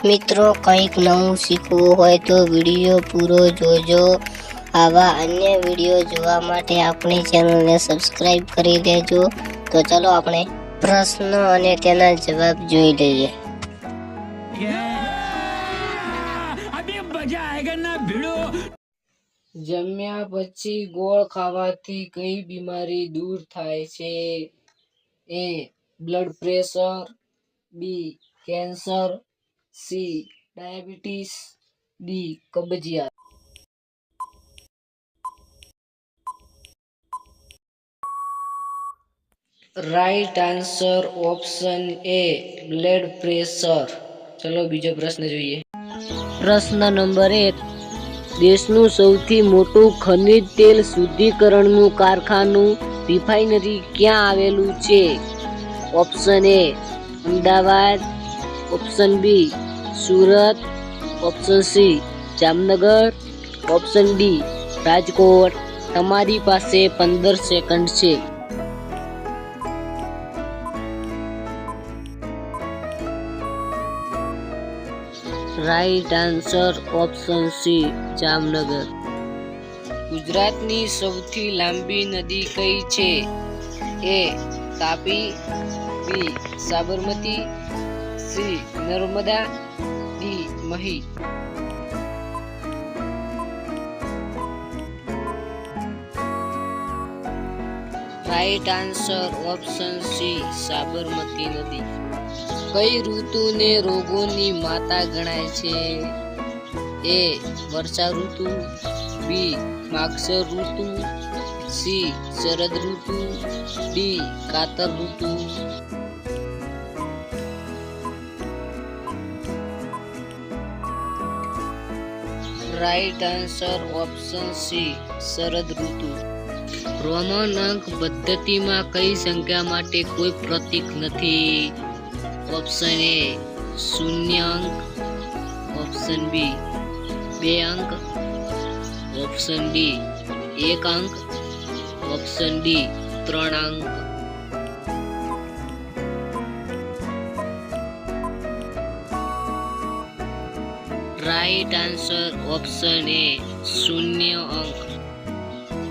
મિત્રો કંઈક નવું શીખવું હોય તો વિડીયો પૂરો જોજો। આવા અન્ય વિડીયો જોવા માટે આપણી ચેનલને સબસ્ક્રાઇબ કરી દેજો। તો ચાલો આપણે પ્રશ્ન અને તેના જવાબ જોઈ લઈએ। જમ્યા પછી ગોળ ખાવાથી કઈ બીમારી દૂર થાય છે? A blood pressure, B cancer, C diabetes, D કબજિયાત। Right answer option A blood pressure. ચલો બીજો પ્રશ્ન જોઈએ। પ્રશ્ન નંબર 1, દેશનું સૌથી મોટું ખનિજ તેલ શુદ્ધિકરણનું કારખાનું રિફાઇનરી ક્યાં આવેલું છે? Option A Ahmedabad, option B Surat, option C Jamnagar, option D Rajkot. તમારી પાસે 15 સેકન્ડ છે। Right answer option C Jamnagar. ગુજરાતની સૌથી લાંબી નદી કઈ છે? A Tapi, B Sabarmati, C Narmada, D Mahi. Right answer option C Sabarmati નદી। કઈ ઋતુને રોગોની માતા ગણાય છે? એ વર્ષા ઋતુ, બી માગસર ઋતુ, સી શરદ ઋતુ, ડી કાતર ઋતુ। રાઈટ આન્સર ઓપ્શન સી શરદ ઋતુ। રોમન અંક પદ્ધતિમાં કઈ સંખ્યા માટે કોઈ પ્રતીક નથી? ઓપ્શન એ 0 અંક, ઓપ્શન બી 2 અંક, ઓપ્શન ડી 1 અંક, ઓપ્શન ડી 3 અંક। રાઈટ આન્સર ઓપ્શન એ 0 અંક।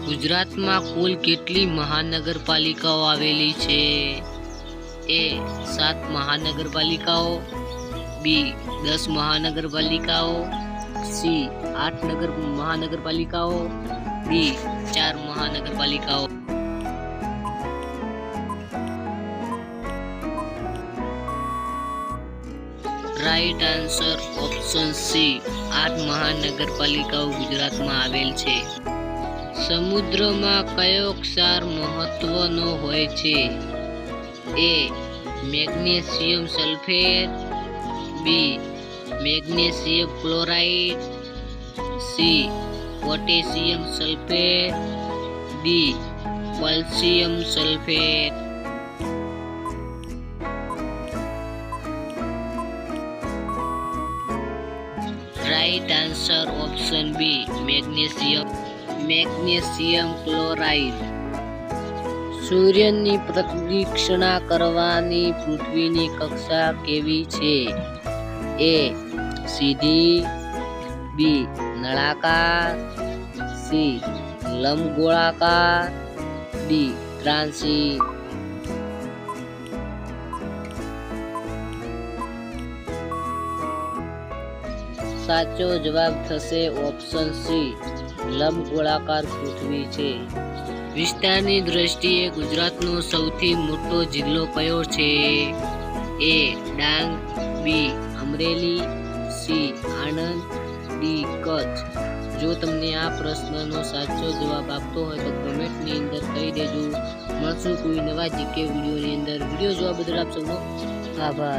ગુજરાતમાં કુલ કેટલી મહાનગરપાલિકાઓ આવેલી છે? એ 7 મહાનગરપાલિકાઓ, બી 10 મહાનગરપાલિકાઓ, સી 8 મહાનગરપાલિકાઓ, ડી 4 મહાનગરપાલિકાઓ। રાઈટ આન્સર ઓપ્શન સી 8 મહાનગરપાલિકાઓ ગુજરાતમાં આવેલ છે। સમુદ્રમાં કયો ક્ષાર મહત્વનો હોય છે? A magnesium sulphate, B magnesium chloride, C potassium sulphate, D calcium sulphate. Right answer option B magnesium chloride. સૂર્યની પ્રદક્ષિણા કરવાની પૃથ્વીની કક્ષા કેવી છે? એ સીધી, બી નળાકાર, સી લંબગોળાકાર, ડી ત્રાંસી। સાચો જવાબ થશે ઓપ્શન સી લંબગોળાકાર પૃથ્વી છે। વિસ્તારની દ્રષ્ટિએ ગુજરાતનો સૌથી મોટો જિલ્લો કયો છે? એ ડાંગ, બી અમરેલી, સી આણંદ, ડી કચ્છ। જો તમને આ પ્રશ્નનો સાચો જવાબ આપતો હોય તો કમેન્ટની અંદર કહી દેજો। મળશું કોઈ નવા જીકે વિડીયોની અંદર। વિડીયો જોવા બદલ આપ સૌનો આભાર।